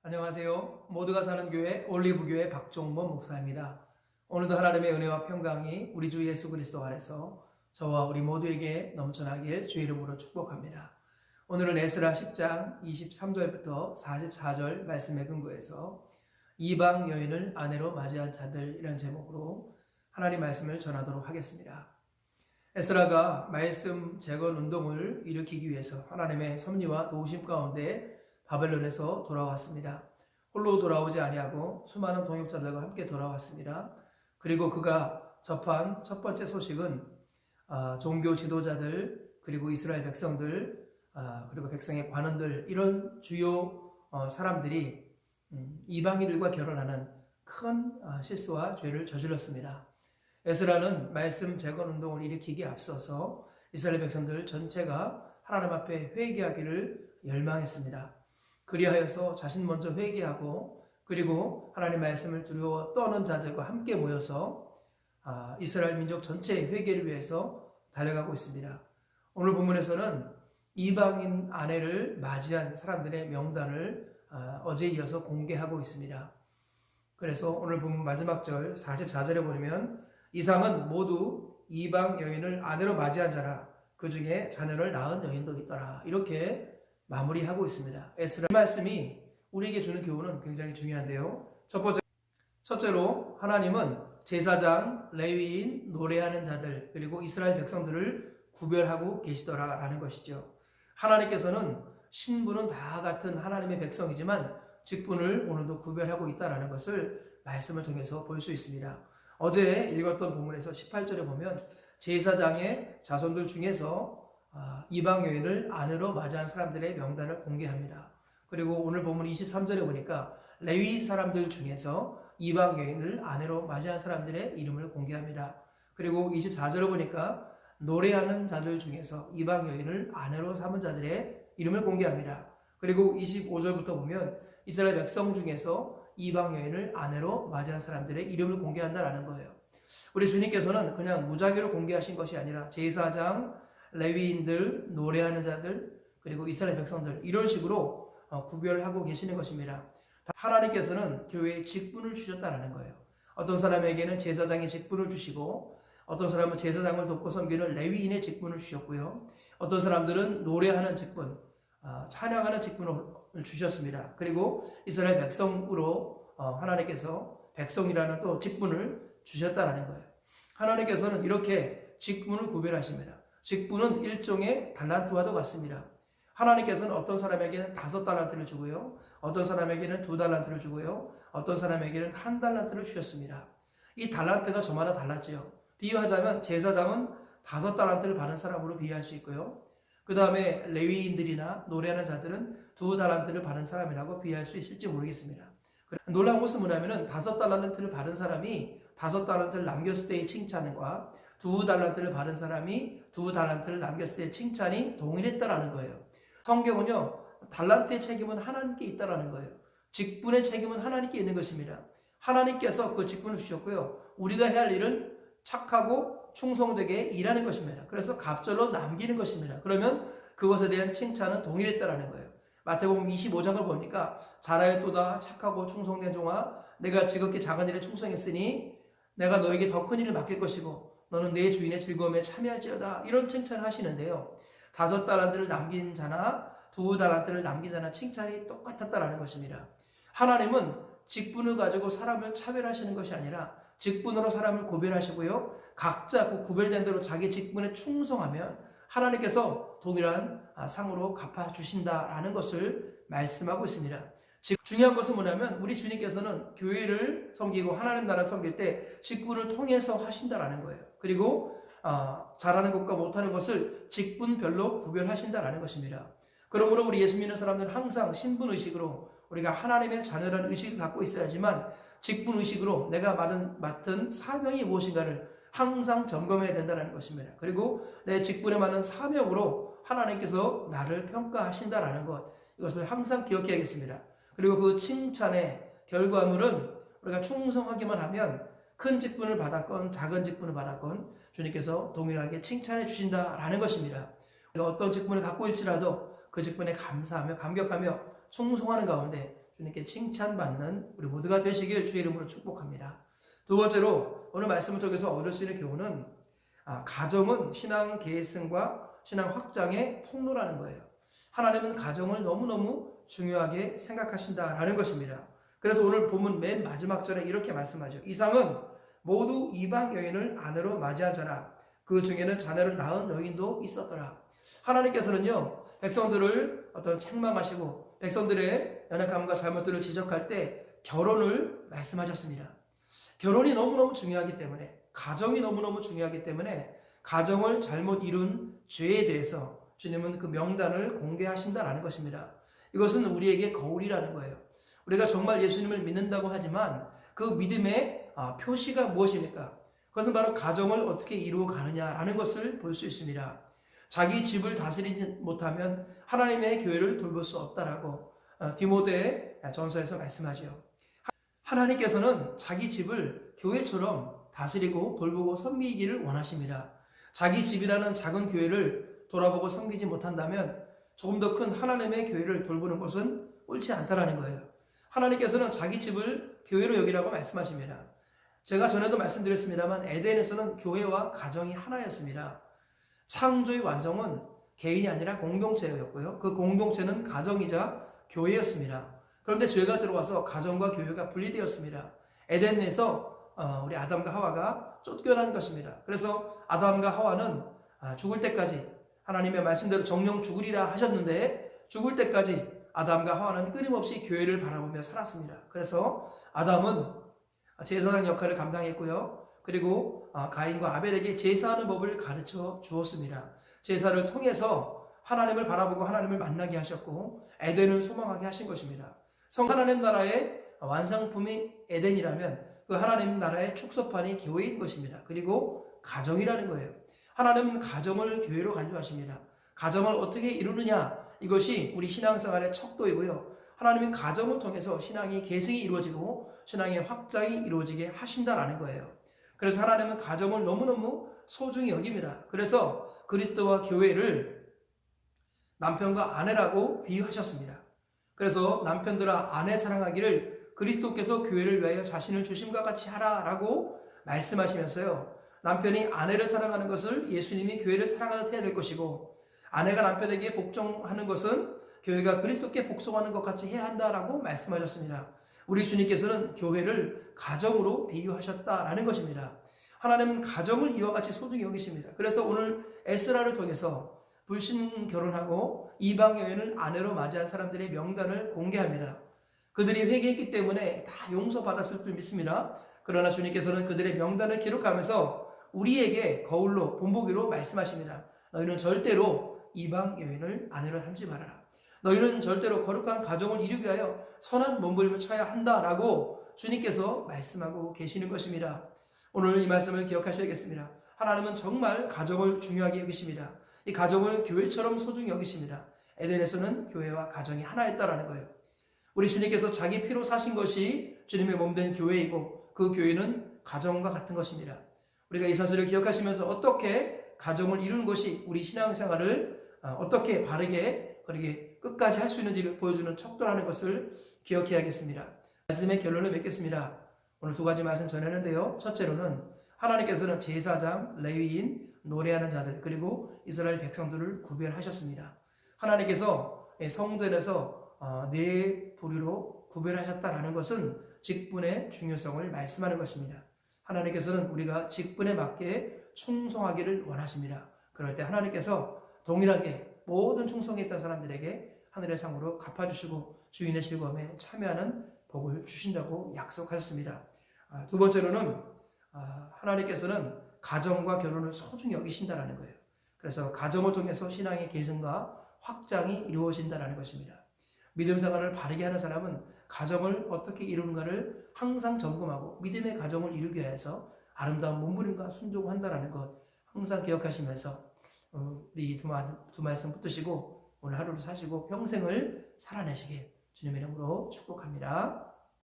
안녕하세요. 모두가 사는 교회 올리브교회 박종범 목사입니다. 오늘도 하나님의 은혜와 평강이 우리 주 예수 그리스도 안에서 저와 우리 모두에게 넘쳐나길 주의 이름으로 축복합니다. 오늘은 에스라 10장 23절부터 44절 말씀에 근거해서 이방 여인을 아내로 맞이한 자들이라는 제목으로 하나님 말씀을 전하도록 하겠습니다. 에스라가 말씀 재건 운동을 일으키기 위해서 하나님의 섭리와 도우심 가운데 바벨론에서 돌아왔습니다. 홀로 돌아오지 아니하고 수많은 동역자들과 함께 돌아왔습니다. 그리고 그가 접한 첫 번째 소식은 종교 지도자들, 그리고 이스라엘 백성들, 그리고 백성의 관원들, 이런 주요 사람들이 이방인들과 결혼하는 큰 실수와 죄를 저질렀습니다. 에스라는 말씀 재건 운동을 일으키기에 앞서서 이스라엘 백성들 전체가 하나님 앞에 회개하기를 열망했습니다. 그리하여서 자신 먼저 회개하고, 그리고 하나님 말씀을 두려워 떠는 자들과 함께 모여서 이스라엘 민족 전체의 회개를 위해서 달려가고 있습니다. 오늘 본문에서는 이방인 아내를 맞이한 사람들의 명단을 어제에 이어서 공개하고 있습니다. 그래서 오늘 본문 마지막 절 44절에 보면 이상은 모두 이방 여인을 아내로 맞이한 자라, 그 중에 자녀를 낳은 여인도 있더라, 이렇게 마무리하고 있습니다. 에스라 말씀이 우리에게 주는 교훈은 굉장히 중요한데요. 첫째로 하나님은 제사장, 레위인, 노래하는 자들, 그리고 이스라엘 백성들을 구별하고 계시더라라는 것이죠. 하나님께서는 신분은 다 같은 하나님의 백성이지만 직분을 오늘도 구별하고 있다는 것을 말씀을 통해서 볼 수 있습니다. 어제 읽었던 본문에서 18절에 보면 제사장의 자손들 중에서 이방 여인을 아내로 맞이한 사람들의 명단을 공개합니다. 그리고 오늘 본문 23절에 보니까 레위 사람들 중에서 이방 여인을 아내로 맞이한 사람들의 이름을 공개합니다. 그리고 24절에 보니까 노래하는 자들 중에서 이방 여인을 아내로 삼은 자들의 이름을 공개합니다. 그리고 25절부터 보면 이스라엘 백성 중에서 이방 여인을 아내로 맞이한 사람들의 이름을 공개한다라는 거예요. 우리 주님께서는 그냥 무작위로 공개하신 것이 아니라 제사장, 레위인들, 노래하는 자들, 그리고 이스라엘 백성들, 이런 식으로 구별하고 계시는 것입니다. 하나님께서는 교회에 직분을 주셨다는 거예요. 어떤 사람에게는 제사장의 직분을 주시고, 어떤 사람은 제사장을 돕고 섬기는 레위인의 직분을 주셨고요. 어떤 사람들은 노래하는 직분, 찬양하는 직분을 주셨습니다. 그리고 이스라엘 백성으로 하나님께서 백성이라는 또 직분을 주셨다는 거예요. 하나님께서는 이렇게 직분을 구별하십니다. 직분은 일종의 달란트와도 같습니다. 하나님께서는 어떤 사람에게는 5달란트를 주고요, 어떤 사람에게는 2달란트를 주고요, 어떤 사람에게는 1달란트를 주셨습니다. 이 달란트가 저마다 달랐지요. 비유하자면 제사장은 5달란트를 받은 사람으로 비유할 수 있고요, 그 다음에 레위인들이나 노래하는 자들은 2달란트를 받은 사람이라고 비유할 수 있을지 모르겠습니다. 놀라운 것은 뭐냐면은 5달란트를 받은 사람이 5달란트를 남겼을 때의 칭찬과 2달란트를 받은 사람이 2달란트를 남겼을 때의 칭찬이 동일했다라는 거예요. 성경은요, 달란트의 책임은 하나님께 있다라는 거예요. 직분의 책임은 하나님께 있는 것입니다. 하나님께서 그 직분을 주셨고요, 우리가 해야 할 일은 착하고 충성되게 일하는 것입니다. 그래서 갑절로 남기는 것입니다. 그러면 그것에 대한 칭찬은 동일했다라는 거예요. 마태복음 25장을 보니까 잘하였도다 착하고 충성된 종아, 내가 지극히 작은 일에 충성했으니 내가 너에게 더 큰 일을 맡길 것이고 너는 내 주인의 즐거움에 참여할지어다, 이런 칭찬을 하시는데요, 5달란트를 남긴 자나 2달란트를 남긴 자나 칭찬이 똑같았다라는 것입니다. 하나님은 직분을 가지고 사람을 차별하시는 것이 아니라 직분으로 사람을 구별하시고요, 각자 그 구별된 대로 자기 직분에 충성하면 하나님께서 동일한 상으로 갚아주신다라는 것을 말씀하고 있습니다. 중요한 것은 뭐냐면 우리 주님께서는 교회를 섬기고 하나님 나라를 섬길 때 직분을 통해서 하신다라는 거예요. 그리고 잘하는 것과 못하는 것을 직분별로 구별하신다라는 것입니다. 그러므로 우리 예수 믿는 사람들은 항상 신분의식으로 우리가 하나님의 자녀라는 의식을 갖고 있어야지만 직분의식으로 내가 맡은 사명이 무엇인가를 항상 점검해야 된다는 것입니다. 그리고 내 직분에 맞는 사명으로 하나님께서 나를 평가하신다는 것, 이것을 항상 기억해야겠습니다. 그리고 그 칭찬의 결과물은 우리가 충성하기만 하면 큰 직분을 받았건 작은 직분을 받았건 주님께서 동일하게 칭찬해 주신다라는 것입니다. 우리가 어떤 직분을 갖고 있지라도 그 직분에 감사하며 감격하며 충성하는 가운데 주님께 칭찬받는 우리 모두가 되시길 주의 이름으로 축복합니다. 두 번째로 오늘 말씀을 통해서 얻을 수 있는 교훈은 가정은 신앙 계승과 신앙 확장의 통로라는 거예요. 하나님은 가정을 너무너무 중요하게 생각하신다라는 것입니다. 그래서 오늘 본문 맨 마지막 절에 이렇게 말씀하죠. 이상은 모두 이방 여인을 아내로 맞이한 자라. 그 중에는 자녀를 낳은 여인도 있었더라. 하나님께서는요, 백성들을 어떤 책망하시고 백성들의 연약함과 잘못들을 지적할 때 결혼을 말씀하셨습니다. 결혼이 너무너무 중요하기 때문에, 가정이 너무너무 중요하기 때문에 가정을 잘못 이룬 죄에 대해서 주님은 그 명단을 공개하신다라는 것입니다. 이것은 우리에게 거울이라는 거예요. 우리가 정말 예수님을 믿는다고 하지만 그 믿음의 표시가 무엇입니까? 그것은 바로 가정을 어떻게 이루어 가느냐라는 것을 볼 수 있습니다. 자기 집을 다스리지 못하면 하나님의 교회를 돌볼 수 없다라고 디모데 전서에서 말씀하지요. 하나님께서는 자기 집을 교회처럼 다스리고 돌보고 섬기기를 원하십니다. 자기 집이라는 작은 교회를 돌아보고 섬기지 못한다면 조금 더 큰 하나님의 교회를 돌보는 것은 옳지 않다라는 거예요. 하나님께서는 자기 집을 교회로 여기라고 말씀하십니다. 제가 전에도 말씀드렸습니다만 에덴에서는 교회와 가정이 하나였습니다. 창조의 완성은 개인이 아니라 공동체였고요. 그 공동체는 가정이자 교회였습니다. 그런데 죄가 들어와서 가정과 교회가 분리되었습니다. 에덴에서 우리 아담과 하와가 쫓겨난 것입니다. 그래서 아담과 하와는 죽을 때까지 하나님의 말씀대로 정령 죽으리라 하셨는데 죽을 때까지 아담과 하와는 끊임없이 교회를 바라보며 살았습니다. 그래서 아담은 제사장 역할을 감당했고요. 그리고 가인과 아벨에게 제사하는 법을 가르쳐 주었습니다. 제사를 통해서 하나님을 바라보고 하나님을 만나게 하셨고 에덴을 소망하게 하신 것입니다. 하나님 나라의 완성품이 에덴이라면 그 하나님 나라의 축소판이 교회인 것입니다. 그리고 가정이라는 거예요. 하나님은 가정을 교회로 간주하십니다. 가정을 어떻게 이루느냐, 이것이 우리 신앙생활의 척도이고요. 하나님은 가정을 통해서 신앙의 계승이 이루어지고 신앙의 확장이 이루어지게 하신다라는 거예요. 그래서 하나님은 가정을 너무너무 소중히 여깁니다. 그래서 그리스도와 교회를 남편과 아내라고 비유하셨습니다. 그래서 남편들아 아내 사랑하기를 그리스도께서 교회를 위하여 자신을 주심과 같이 하라라고 말씀하시면서요. 남편이 아내를 사랑하는 것을 예수님이 교회를 사랑하듯 해야 될 것이고, 아내가 남편에게 복종하는 것은 교회가 그리스도께 복종하는 것 같이 해야 한다라고 말씀하셨습니다. 우리 주님께서는 교회를 가정으로 비유하셨다라는 것입니다. 하나님은 가정을 이와 같이 소중히 여기십니다. 그래서 오늘 에스라를 통해서 불신 결혼하고 이방 여인을 아내로 맞이한 사람들의 명단을 공개합니다. 그들이 회개했기 때문에 다 용서받았을 줄 믿습니다. 그러나 주님께서는 그들의 명단을 기록하면서 우리에게 거울로 본보기로 말씀하십니다. 너희는 절대로 이방 여인을 아내로 삼지 말아라. 너희는 절대로 거룩한 가정을 이루기 위하여 선한 몸부림을 쳐야 한다라고 주님께서 말씀하고 계시는 것입니다. 오늘 이 말씀을 기억하셔야겠습니다. 하나님은 정말 가정을 중요하게 여기십니다. 이 가정을 교회처럼 소중히 여기십니다. 에덴에서는 교회와 가정이 하나였다라는 거예요. 우리 주님께서 자기 피로 사신 것이 주님의 몸된 교회이고 그 교회는 가정과 같은 것입니다. 우리가 이 사실을 기억하시면서 어떻게 가정을 이루는 것이 우리 신앙생활을 어떻게 바르게 그렇게 끝까지 할 수 있는지를 보여주는 척도라는 것을 기억해야겠습니다. 말씀의 결론을 맺겠습니다. 오늘 두 가지 말씀 전했는데요. 첫째로는 하나님께서는 제사장, 레위인, 노래하는 자들 그리고 이스라엘 백성들을 구별하셨습니다. 하나님께서 성전에서 네 부류로 구별하셨다라는 것은 직분의 중요성을 말씀하는 것입니다. 하나님께서는 우리가 직분에 맞게 충성하기를 원하십니다. 그럴 때 하나님께서 동일하게 모든 충성했던 사람들에게 하늘의 상으로 갚아주시고 주인의 즐거움에 참여하는 복을 주신다고 약속하셨습니다. 두 번째로는 하나님께서는 가정과 결혼을 소중히 여기신다라는 거예요. 그래서 가정을 통해서 신앙의 계승과 확장이 이루어진다라는 것입니다. 믿음 생활을 바르게 하는 사람은 가정을 어떻게 이루는가를 항상 점검하고 믿음의 가정을 이루기 위해서 아름다운 몸부림과 순종한다라는 것 항상 기억하시면서 우리 두 말씀 붙드시고 오늘 하루를 사시고 평생을 살아내시길 주님의 이름으로 축복합니다.